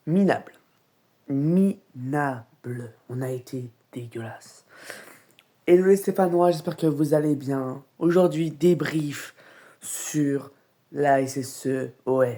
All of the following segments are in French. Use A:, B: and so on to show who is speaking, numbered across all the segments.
A: minable. Minable. On a été dégueulasse. Hello les Stéphanois, j'espère que vous allez bien. Aujourd'hui, débrief sur la SSE OM.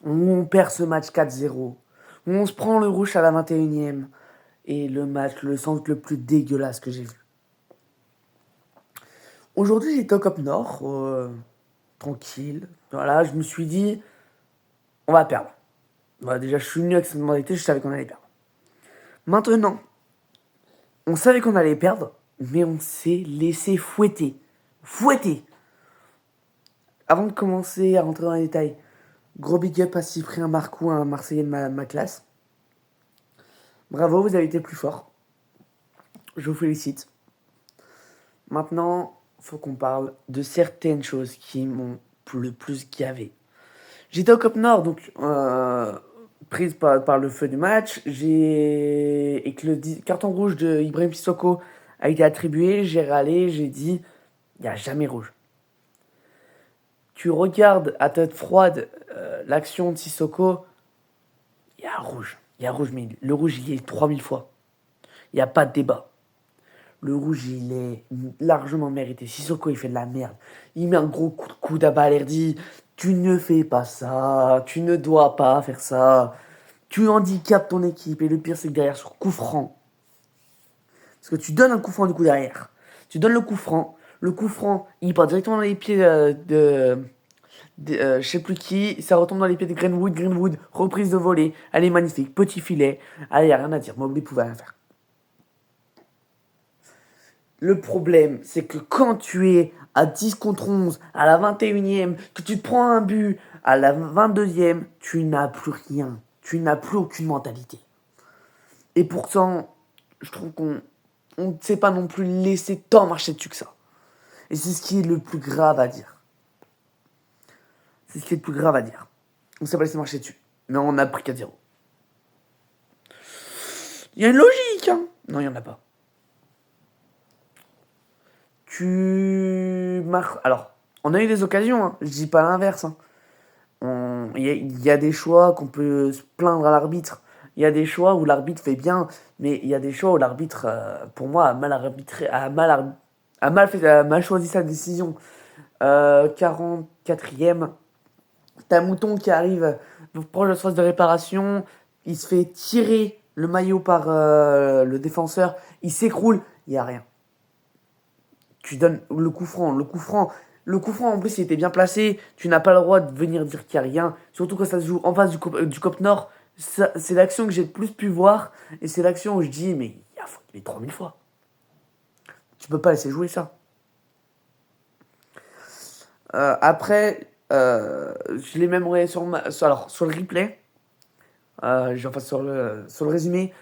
A: On perd ce match 4-0. On se prend le rouge à la 21e. Et le match, le centre le plus dégueulasse que j'ai vu. Aujourd'hui, j'étais au Cap Nord, tranquille. Voilà, je me suis dit, on va perdre. Voilà, déjà, je suis venu avec cette mentalité, je savais qu'on allait perdre. Maintenant, on savait qu'on allait perdre, mais on s'est laissé fouetter. Fouetter. Avant de commencer à rentrer dans les détails, gros big up à Cyprien Marcou, un Marseillais de ma classe. Bravo, vous avez été plus fort. Je vous félicite. Maintenant, faut qu'on parle de certaines choses qui m'ont le plus gavé. J'étais au Cap Nord, donc prise par le feu du match. Et que le carton rouge de Ibrahim Sissoko a été attribué, j'ai râlé, j'ai dit, il n'y a jamais rouge. Tu regardes à tête froide l'action de Sissoko, il y a rouge. Il y a rouge, mais le rouge, il est 3000 fois. Il n'y a pas de débat. Le rouge, il est largement mérité. Sissoko, il fait de la merde. Il met un gros coup de coude à Balerdi. Tu ne fais pas ça. Tu ne dois pas faire ça. Tu handicapes ton équipe. Et le pire, c'est que derrière, sur coup franc. Parce que tu donnes un coup franc du coup derrière. Tu donnes le coup franc. Le coup franc, il part directement dans les pieds je sais plus qui. Ça retombe dans les pieds de Greenwood. Greenwood, reprise de volée. Elle est magnifique. Petit filet. Allez, y a rien à dire. Mobley pouvait rien faire. Le problème, c'est que quand tu es à 10 contre 11, à la 21e, que tu te prends un but à la 22e, tu n'as plus rien. Tu n'as plus aucune mentalité. Et pourtant, je trouve qu'on ne sait pas non plus laisser tant marcher dessus que ça. Et c'est ce qui est le plus grave à dire. C'est ce qui est le plus grave à dire. On ne sait pas laisser marcher dessus. Mais on a pris 4-0. Il y a une logique, hein. Non, il n'y en a pas. Alors, on a eu des occasions, hein. Je dis pas l'inverse. Hein. Il y a des choix qu'on peut se plaindre à l'arbitre. Il y a des choix où l'arbitre fait bien, mais il y a des choix où l'arbitre, pour moi, a mal arbitré, a mal choisi sa décision. 44e, t'as Mouton qui arrive proche de la surface de réparation, il se fait tirer le maillot par le défenseur, il s'écroule, il n'y a rien. Tu donnes le coup franc. Le coup franc, en plus, il était bien placé. Tu n'as pas le droit de venir dire qu'il n'y a rien. Surtout quand ça se joue en face du Cop Nord. C'est l'action que j'ai le plus pu voir. Et c'est l'action où je dis, mais il est 3000 fois. Tu peux pas laisser jouer ça. Après, je l'ai même regardé sur le replay. Sur le résumé.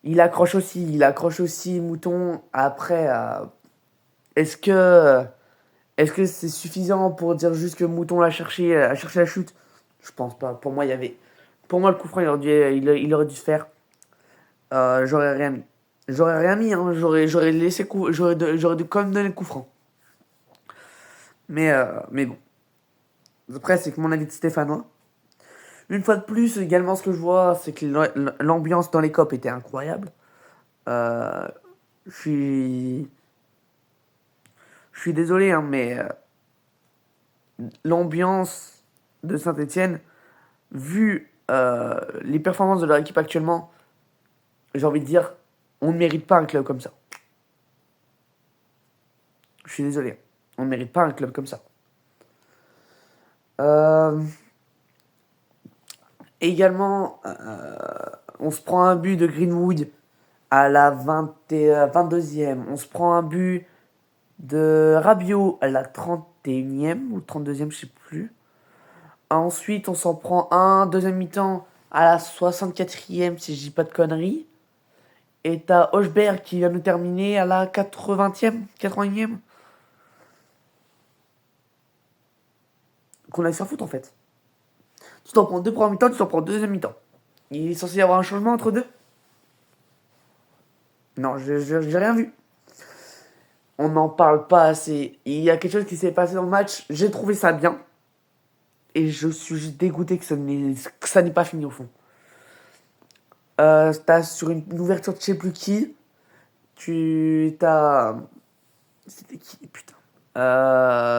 A: Il accroche aussi Mouton. Après, est-ce que c'est suffisant pour dire juste que Mouton a cherché la chute? Je pense pas. Pour moi, le coup franc, il aurait dû se faire. J'aurais rien mis. J'aurais rien mis, hein. J'aurais laissé j'aurais dû quand même donner le coup franc. Mais bon. Après, c'est que mon avis de Stéphanois. Une fois de plus, également, ce que je vois, c'est que l'ambiance dans les copes était incroyable. Je suis désolé, hein, mais l'ambiance de Saint-Etienne, vu les performances de leur équipe actuellement, j'ai envie de dire, on ne mérite pas un club comme ça. Je suis désolé, on ne mérite pas un club comme ça. Également, on se prend un but de Greenwood à la 22e. On se prend un but de Rabiot à la 31e ou 32e, je sais plus. Ensuite, on s'en prend un, deuxième mi-temps, à la 64e, si je dis pas de conneries. Et t'as Hochberg qui vient nous terminer à la 80e, 80e. Qu'on aille s'en foutre en fait. Tu t'en prends deux premières mi-temps, tu t'en prends deuxième mi-temps. Il est censé y avoir un changement entre deux? Non, j'ai rien vu. On n'en parle pas assez. Il y a quelque chose qui s'est passé dans le match, j'ai trouvé ça bien. Et je suis juste dégoûté que ça n'ait pas fini au fond. T'as sur une ouverture de je sais plus qui. T'as. C'était qui, putain?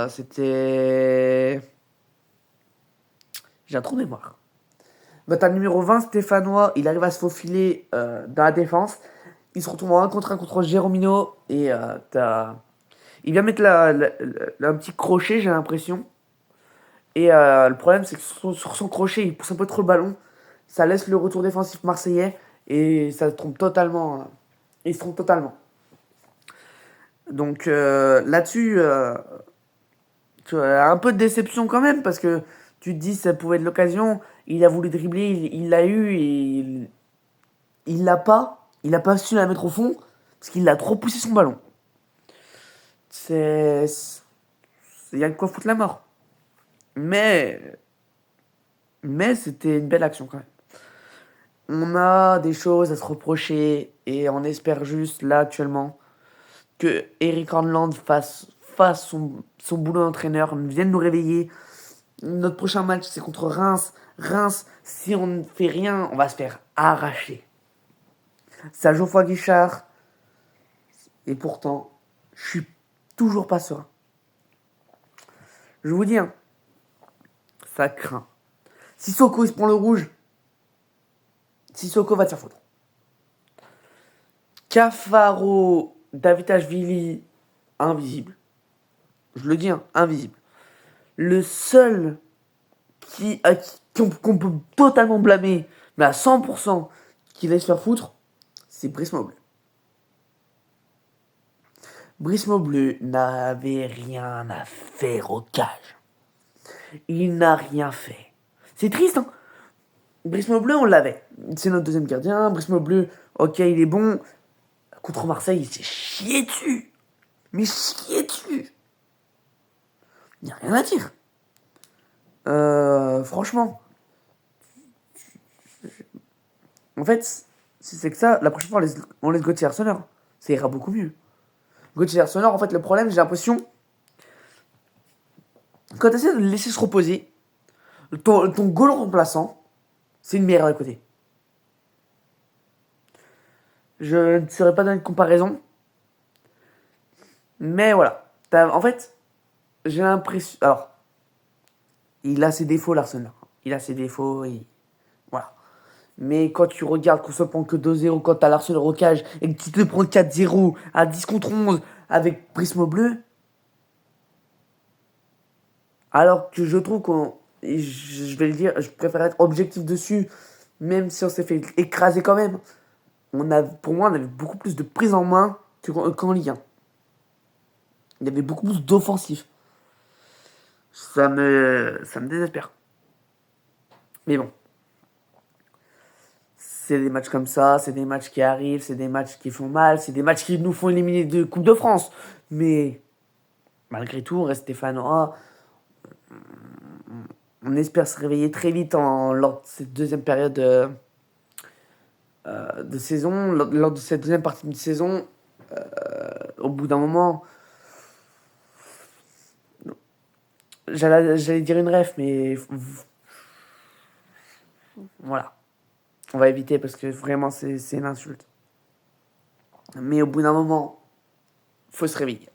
A: C'était. J'ai un trou de mémoire. Bah, t'as le numéro 20, Stéphanois. Il arrive à se faufiler dans la défense. Il se retrouve en 1 contre 1 contre Jérômino. Et t'as. Il vient mettre un petit crochet, j'ai l'impression. Et le problème, c'est que sur son crochet, il pousse un peu trop le ballon. Ça laisse le retour défensif marseillais. Et ça se trompe totalement. Il se trompe totalement. Donc là-dessus, tu vois, un peu de déception quand même. Parce que tu te dis, ça pouvait être l'occasion. Il a voulu dribbler, il l'a eu. Et il l'a pas. Il a pas su la mettre au fond. Parce qu'il a trop poussé son ballon. Il y a de quoi foutre la mort. Mais c'était une belle action quand même. On a des choses à se reprocher et on espère juste là actuellement que Eric Haaland fasse son boulot d'entraîneur, vienne nous réveiller. Notre prochain match c'est contre Reims. Reims, si on ne fait rien, on va se faire arracher. Ça Geoffroy Guichard. Et pourtant, je suis toujours pas serein. Je vous dis, hein, ça craint. Sissoko il se prend le rouge. Sissoko va te faire foutre. Cafaro, Davidashvili, invisible. Je le dis, hein, invisible. Le seul qu'on peut totalement blâmer, mais à 100%, qui laisse faire foutre, c'est Brice Bleu. Brice Bleu n'avait rien à faire au cage. Il n'a rien fait. C'est triste, hein. Brice Bleu, on l'avait. C'est notre deuxième gardien. Brice Bleu, ok, il est bon. Contre Marseille, il s'est chié dessus. Mais chié dessus. Il n'y a rien à dire. Franchement. En fait, si c'est que ça, la prochaine fois, on laisse Gauthier Arsenal. Ça ira beaucoup mieux. Gauthier Arsenal, en fait, le problème, j'ai l'impression. Quand tu essaies de le laisser se reposer, ton goal remplaçant, c'est une meilleure à côté. Je ne saurais pas donner de comparaison. Mais voilà. En fait, j'ai l'impression. Alors, il a ses défauts, l'Arsenal. Il a ses défauts et. Voilà. Mais quand tu regardes qu'on se prend que 2-0, quand t'as l'Arsenal au cage et que tu te prends 4-0 à 10 contre 11 avec Prisme Bleu, alors que je trouve qu'on. Je vais le dire, je préfère être objectif dessus, même si on s'est fait écraser quand même. Pour moi, on avait beaucoup plus de prise en main qu'en Ligue 1. Il y avait beaucoup plus d'offensifs. Ça me désespère. Mais bon. C'est des matchs comme ça, c'est des matchs qui arrivent, c'est des matchs qui font mal, c'est des matchs qui nous font éliminer de Coupe de France. Mais malgré tout, on reste stéphanois. On espère se réveiller très vite lors de cette deuxième période de saison, lors de cette deuxième partie de saison. Au bout d'un moment, j'allais dire une ref, mais voilà. On va éviter parce que vraiment c'est une insulte. Mais au bout d'un moment, faut se réveiller.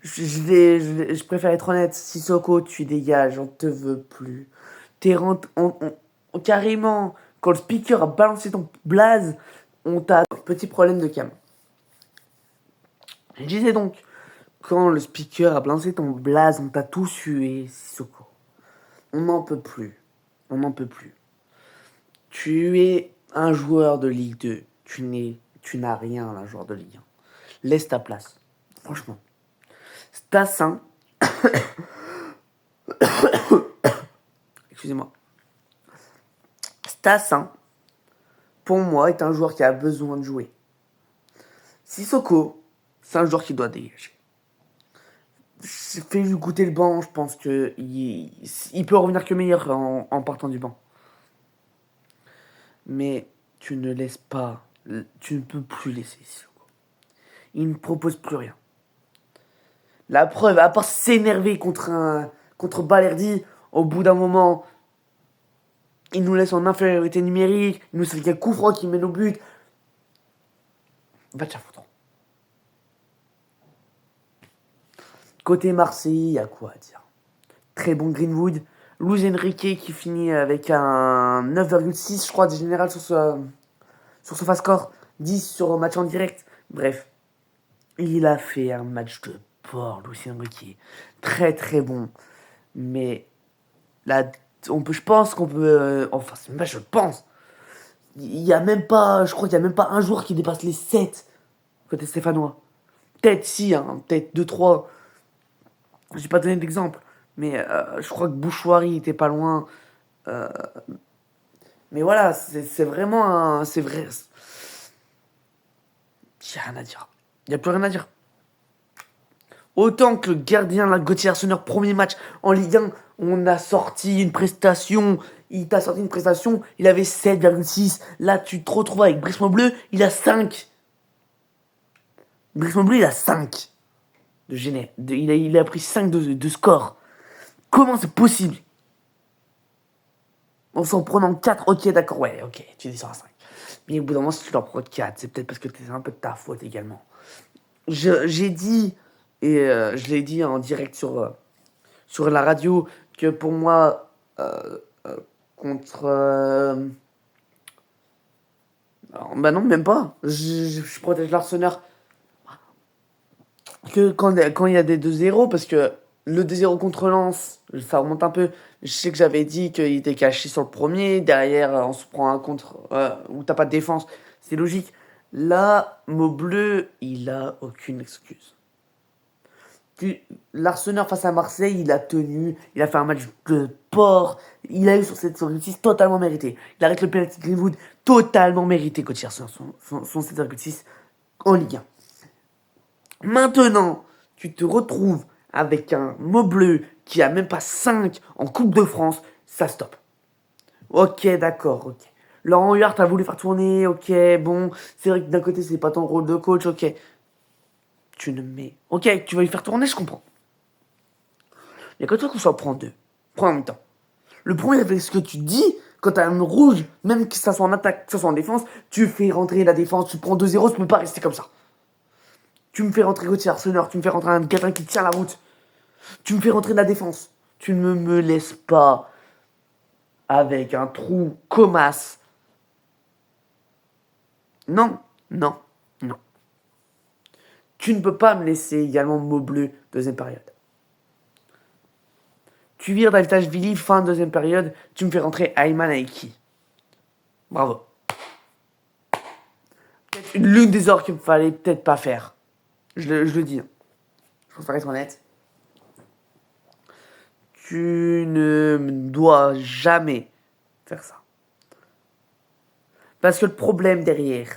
A: Je préfère être honnête. Sissoko, tu dégages, on te veut plus. Carrément, quand le speaker a balancé ton blaze, on t'a. Petit problème de cam. Je disais donc, quand le speaker a balancé ton blaze, on t'a tout sué, Sissoko. On n'en peut plus. On n'en peut plus. Tu es un joueur de Ligue 2. Tu n'as rien, un joueur de Ligue 1. Laisse ta place. Franchement. Stassin. Excusez-moi. Stassin, pour moi, est un joueur qui a besoin de jouer. Sissoko, c'est un joueur qui doit dégager. Fais-lui goûter le banc, je pense qu'il peut revenir que meilleur en partant du banc. Mais tu ne laisses pas, tu ne peux plus laisser Sissoko. Il ne propose plus rien. La preuve, à part s'énerver contre Balerdi, Au bout d'un moment, il nous laisse en infériorité numérique. Il nous sait qu'il y a coup franc qui mène au but. Va te faire foutre. Côté Marseille, il y a quoi à dire? Très bon Greenwood. Luis Enrique qui finit avec un 9,6 je crois de général sur ce fast score. 10 sur un match en direct. Bref, il a fait un match de porc, Luis Enrique. Très très bon. Mais là, je pense qu'on peut... enfin, c'est même pas je pense. Il y a même pas... Je crois qu'il y a même pas un joueur qui dépasse les 7 côté stéphanois. Peut-être si, hein, peut-être 2-3. Je vais pas donner d'exemple. Mais je crois que Bouchoirie était pas loin. Euh, mais voilà, c'est vraiment un... C'est vrai. Il n'y a rien à dire. Il n'y a plus rien à dire. Autant que le gardien, la Gauthier Arsenal, premier match en Ligue 1, on a sorti une prestation. Il t'a sorti une prestation, il avait 7,6. Là, tu te retrouves avec Brisson Bleu, il a 5. Brisson Bleu, il a 5 de Genève. Il a pris 5 de score. Comment c'est possible? En s'en prenant 4, ok, d'accord, ouais, ok, tu descends à 5. Mais au bout d'un moment, si tu leur prends 4, c'est peut-être parce que c'est un peu de ta faute également. J'ai dit, et je l'ai dit en direct sur la radio, que pour moi, contre... bah non, même pas. Je protège l'Arsenal. Que quand il y a des 2-0, parce que le 2-0 contre Lens, ça remonte un peu. Je sais que j'avais dit qu'il était caché sur le premier. Derrière, on se prend un contre où t'as pas de défense. C'est logique. Là, Maubleu, il a aucune excuse. L'Arsenal face à Marseille, il a tenu. Il a fait un match de porc. Il a eu sur cette 7,6 totalement mérité. Il arrête le penalty de Greenwood totalement mérité, coach Arsenal, son 7,6 en Ligue 1. Maintenant, tu te retrouves avec un Maubleu qui a même pas 5 en Coupe de France, ça stoppe. Ok, d'accord, ok. Laurent Huart a voulu faire tourner, ok, bon, c'est vrai que d'un côté, c'est pas ton rôle de coach, ok. Tu ne mets... Ok, tu vas lui faire tourner, je comprends. Il y a que toi qu'on s'en prend deux. Prends en même temps. Le premier, avec ce que tu dis, quand t'as un rouge, même que ça soit en attaque, que ça soit en défense, tu fais rentrer la défense, tu prends 2-0, tu peux pas rester comme ça. Tu me fais rentrer Gauthier Arsenal, tu me fais rentrer un quelqu'un qui tient la route. Tu me fais rentrer de la défense. Tu ne me laisses pas avec un trou Comas. Non, non, non. Tu ne peux pas me laisser également Maubleu, deuxième période. Tu vires Davitashvili, fin deuxième période. Tu me fais rentrer Ayman Aiki. Bravo. Peut-être l'une des erreurs qu'il me fallait peut-être pas faire. Je le dis. Je préfère être honnête. Tu ne dois jamais faire ça. Parce que le problème derrière,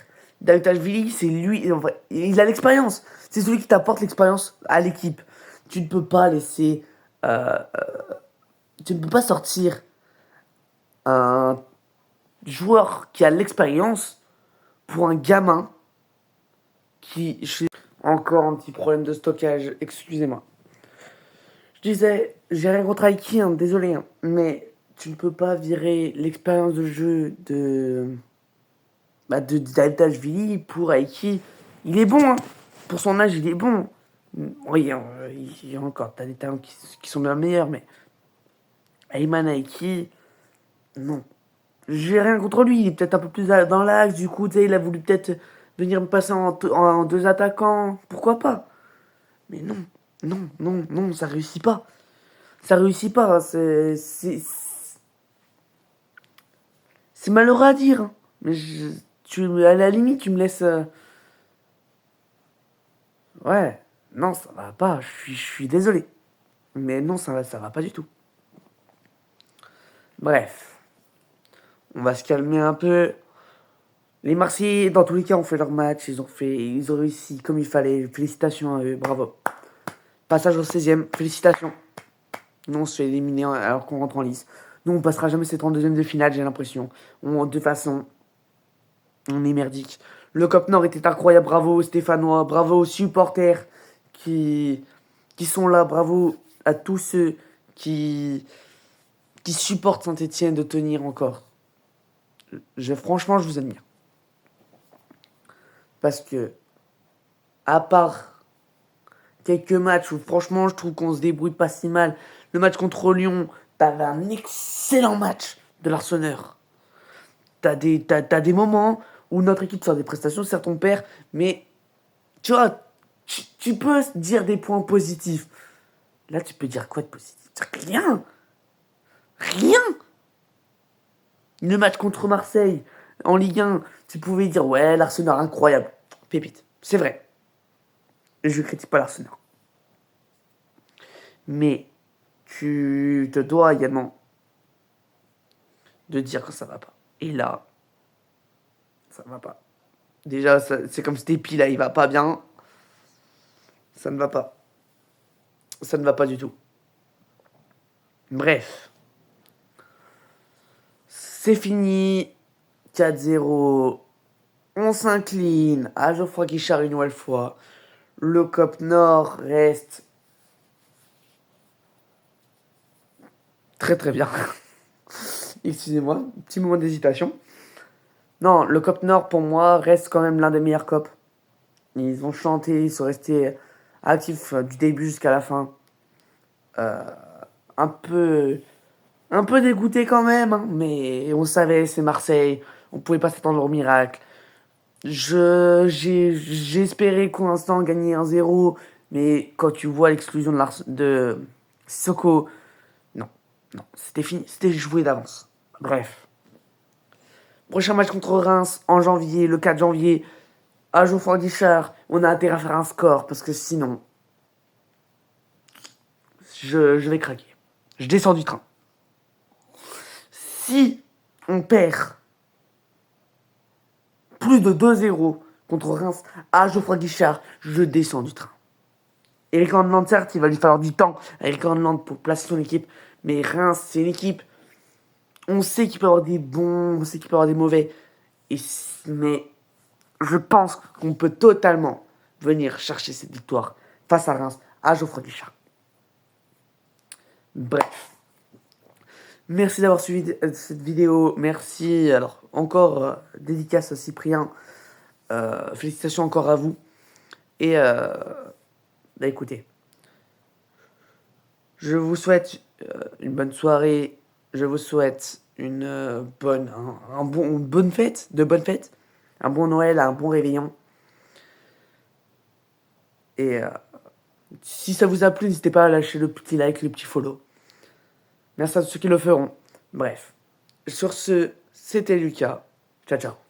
A: Davitashvili, c'est lui, en vrai, il a l'expérience. C'est celui qui t'apporte l'expérience à l'équipe. Tu ne peux pas laisser... tu ne peux pas sortir un joueur qui a l'expérience pour un gamin qui... Encore un petit problème de stockage, excusez-moi. Je disais, j'ai rien contre Aiki, hein, désolé, hein, mais tu ne peux pas virer l'expérience de jeu de Davitashvili pour Aiki. Il est bon, hein. Pour son âge, il est bon. Oui, il y a encore, t'as des talents qui sont bien meilleurs, mais Ayman Aiki, non. J'ai rien contre lui, il est peut-être un peu plus dans l'axe, du coup, tu sais, il a voulu peut-être venir me passer en deux attaquants, pourquoi pas. Mais non, non, non, non, ça réussit pas. Ça réussit pas, c'est malheureux à dire, hein. Mais à la limite, tu me laisses... ouais, non, ça va pas, je suis désolé. Mais non, ça va pas du tout. Bref, on va se calmer un peu. Les Marseillais, dans tous les cas, ont fait leur match. Ils ont réussi comme il fallait. Félicitations à eux, bravo. Passage au 16e, félicitations. Nous, on se fait éliminer alors qu'on rentre en lice. Nous, on passera jamais cette 32e de finale, j'ai l'impression. De toute façon, on est merdique. Le Cop Nord était incroyable. Bravo aux Stéphanois, bravo aux supporters qui sont là. Bravo à tous ceux qui qui supportent Saint-Etienne de tenir encore. Franchement, je vous admire. Parce que, à part quelques matchs où franchement je trouve qu'on se débrouille pas si mal, le match contre Lyon, t'avais un excellent match de l'Arseneur. T'as des moments où notre équipe sort des prestations, certes on perd, mais tu vois, tu peux dire des points positifs. Là, tu peux dire quoi de positif? Rien. Rien. Le match contre Marseille, en Ligue 1, tu pouvais dire, ouais, l'Arsenal incroyable. Pépite. C'est vrai. Je ne critique pas l'Arsenal. Mais tu te dois également de dire que ça va pas. Et là, ça va pas. Déjà, c'est comme Stepi, là, il va pas bien. Ça ne va pas. Ça ne va pas du tout. Bref. C'est fini. 4-0. On s'incline à Geoffroy Guichard une nouvelle fois. Le COP Nord reste très très bien. Excusez-moi, petit moment d'hésitation. Non, le COP Nord pour moi reste quand même l'un des meilleurs COP. Ils ont chanté, ils sont restés actifs du début jusqu'à la fin. Un peu dégoûté quand même, hein, mais on savait, c'est Marseille. On pouvait pas s'attendre au miracle. J'ai espéré pour l'instant gagner 1-0, mais quand tu vois l'exclusion de Sissoko, non, c'était fini, c'était joué d'avance. Bref. Prochain match contre Reims en janvier, le 4 janvier, à Geoffroy Guichard. On a intérêt à faire un score parce que sinon, je vais craquer. Je descends du train. Si on perd plus de 2-0 contre Reims à Geoffroy Guichard, je descends du train. Eric Haaland, certes, il va lui falloir du temps à Eric Haaland pour placer son équipe. Mais Reims, c'est une équipe. On sait qu'il peut y avoir des bons, on sait qu'il peut y avoir des mauvais. Mais je pense qu'on peut totalement venir chercher cette victoire face à Reims, à Geoffroy Guichard. Bref. Merci d'avoir suivi cette vidéo. Merci. Alors, encore dédicace à Cyprien. Félicitations encore à vous. Et bah écoutez, je vous souhaite une bonne soirée. Je vous souhaite une bonne fête, un bon Noël, un bon réveillon. Et si ça vous a plu, n'hésitez pas à lâcher le petit like, le petit follow. Merci à ceux qui le feront. Bref, sur ce, c'était Lucas. Ciao, ciao.